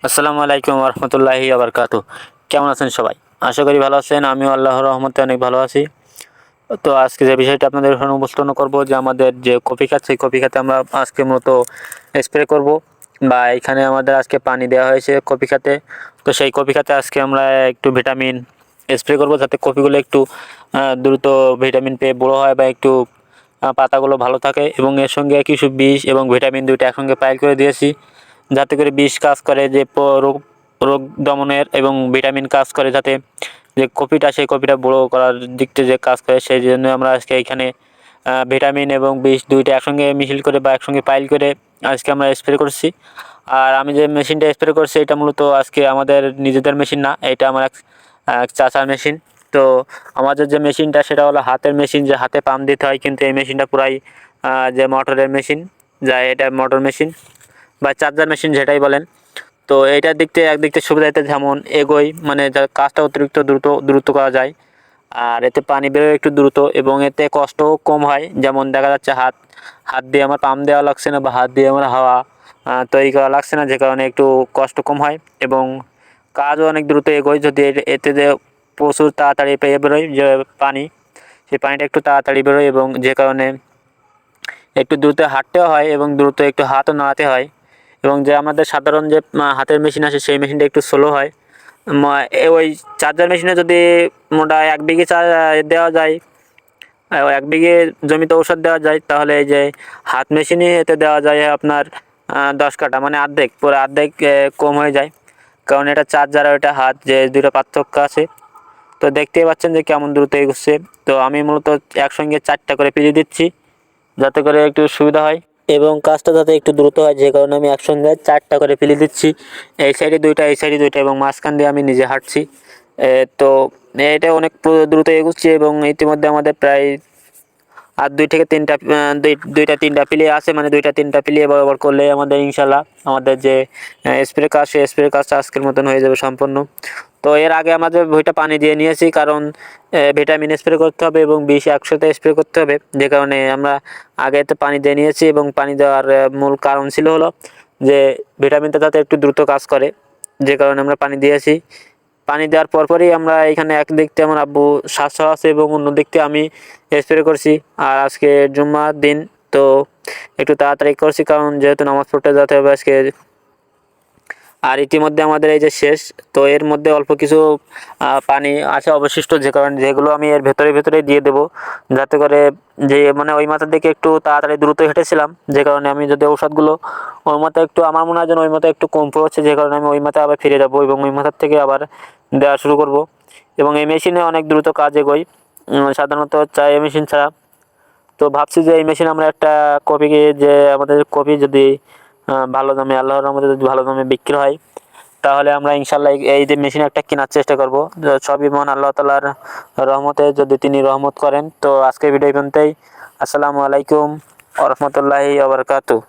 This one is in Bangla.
আসসালামু আলাইকুম রহমতুল্লাহি আবরকাতু। কেমন আছেন সবাই? আশা করি ভালো আছেন। আমিও আল্লাহর রহমতে অনেক ভালো আছি। তো আজকে যে বিষয়টা আপনাদের সামনে উপস্থাপন করব, যে আমাদের যে কফি খাত, সেই কফি খাতে আমরা আজকে মূলত স্প্রে করব, বা এখানে আমাদের আজকে পানি দেওয়া হয়েছে কফি খাতে। তো সেই কফি খাতে আজকে আমরা একটু ভিটামিন স্প্রে করব, যাতে কফিগুলো একটু দ্রুত ভিটামিন পেয়ে বড় হয়, বা একটু পাতাগুলো ভালো থাকে। এবং এর সঙ্গে কিছু বিষ এবং ভিটামিন দুইটা একসঙ্গে পাইল করে দিয়েছি, যাতে করে বিষ কাজ করে যে রোগ রোগ দমনের, এবং ভিটামিন কাজ করে যাতে যে কপিটা, সেই কপিটা বড়ো করার দিক থেকে যে কাজ করে। সেই জন্য আমরা আজকে এখানে ভিটামিন এবং বিষ দুইটা একসঙ্গে মিশিল করে বা একসঙ্গে পাইল করে আজকে আমরা স্প্রে করছি। আর আমি যে মেশিনটা স্প্রে করছি, এটা মূলত আজকে আমাদের নিজেদের মেশিন না, এটা আমার এক চাচার মেশিন। তো আমাদের যে মেশিনটা, সেটা হলো হাতের মেশিন, যে হাতে পাম্প দিতে হয়, কিন্তু এই মেশিনটা পুরাই যে মোটরের মেশিন, যা এটা মোটর মেশিন বা চার্জার মেশিন যেটাই বলেন। তো এইটার দিক থেকে একদিক থেকে সুবিধা, এতে যেমন এগোই, মানে কাজটা অতিরিক্ত দ্রুত করা যায়। আর এতে পানি বেরোয় একটু দ্রুত, এবং এতে কষ্টও কম হয়। যেমন দেখা যাচ্ছে হাত হাত দিয়ে আমার পাম্প দেওয়া লাগছে না, বা হাত দিয়ে আমার হাওয়া তৈরি করা লাগছে না, যে কারণে একটু কষ্ট কম হয় এবং কাজও অনেক দ্রুত এগোয়। যদি এতে যে প্রচুর তাড়াতাড়ি পেয়ে বেরোয় যে পানি, সেই পানিটা একটু তাড়াতাড়ি বেরোয়, এবং যে কারণে একটু দ্রুত হাঁটতেও হয় এবং দ্রুত একটু হাতও নাড়াতে হয়। এবং যে আমাদের সাধারণ যে হাতের মেশিন আছে, সেই মেশিনটা একটু স্লো হয়। ওই চার্জার মেশিনে যদি মোটা 1 বিঘে দেওয়া যায়, 1 বিঘে জমিতে ঔষধ দেওয়া যায়, তাহলে এই যে হাত মেশিনে এতে দেওয়া যায় আপনার 10 কাঠা, মানে অর্ধেক, পুরো অর্ধেক কম হয়ে যায়। কারণ এটা চার্জার আর এটা হাত, যে দুটো পার্থক্য আছে। তো দেখতেই পাচ্ছেন যে কেমন দ্রুত এগোচ্ছে। তো আমি মূলত একসঙ্গে 4টা করে পিলি দিচ্ছি, যাতে করে একটু সুবিধা হয় এবং কাজটা যাতে একটু দ্রুত হয়, যে কারণে আমি একসঙ্গে 4টা করে ফেলে দিচ্ছি। এই সাইডে 2টা, এই সাইডে 2টা, এবং মাঝখান দিয়ে আমি নিজে হাঁটছি। তো এটা অনেক দ্রুত এগোচ্ছে, এবং ইতিমধ্যে আমাদের প্রায় আর 2 থেকে 3টা 2টা 3টা প্লে আছে, মানে 2টা 3টা প্লে বরাবর করলে আমাদের ইনশাল্লাহ আমাদের যে স্প্রে কাজ, সেই স্প্রে কাজটা আজকের মতন হয়ে যাবে সম্পূর্ণ। তো এর আগে আমাদের বইটা পানি দিয়ে নিয়েছি, কারণ ভিটামিন স্প্রে করতে হবে এবং বিষ একসাথে স্প্রে করতে হবে, যে কারণে আমরা আগে তো পানি দিয়ে নিয়েছি। এবং পানি দেওয়ার মূল কারণ ছিল হলো যে ভিটামিনটা যাতে একটু দ্রুত কাজ করে, যে কারণে আমরা পানি দিয়েছি। পানি দেওয়ার পরপরই আমরা এখানে একদিক থেকে আমার আব্বু স্বাস্থ্য আছে, এবং অন্য দিক থেকে আমি স্প্রে করছি। আর আজকে জুম্মার দিন, তো একটু তাড়াতাড়ি করছি, কারণ যেহেতু নামাজ পড়তে যেতে হবে আজকে। আর ইতিমধ্যে আমাদের এই যে শেষ, তো এর মধ্যে অল্প কিছু পানি আছে অবশিষ্ট, যে কারণে যেগুলো আমি এর ভেতরে দিয়ে দেবো, যাতে করে যে মানে ওই মাথার দিকে একটু তাড়াতাড়ি দ্রুত হেঁটেছিলাম, যে কারণে আমি যদি ঔষধগুলো ওই মাথায় একটু, আমার মনে হয় যেন ওই মাথায় একটু কম পড়ছে, যে কারণে আমি ওই মাথায় আবার ফিরে যাবো এবং ওই মাথার থেকে আবার দেওয়া শুরু করব। এবং এই মেশিনে অনেক দ্রুত কাজ এগোয় সাধারণত চা মেশিন ছাড়া। তো ভাবছি যে এই মেশিন আমরা একটা কপি, যে আমাদের কপি যদি ভালো দামে, আল্লাহর রহমতে যদি ভালো দামে বিক্রি হয়, তাহলে আমরা ইনশাল্লাহ এই যে মেশিন একটা কেনার চেষ্টা করব। সবই মহান আল্লাহ তাআলার রহমতে, যদি তিনি রহমত করেন। তো আজকে ভিডিও পর্যন্তই। আসসালামু আলাইকুম ওয়া রাহমাতুল্লাহি ওয়া বারাকাতুহু।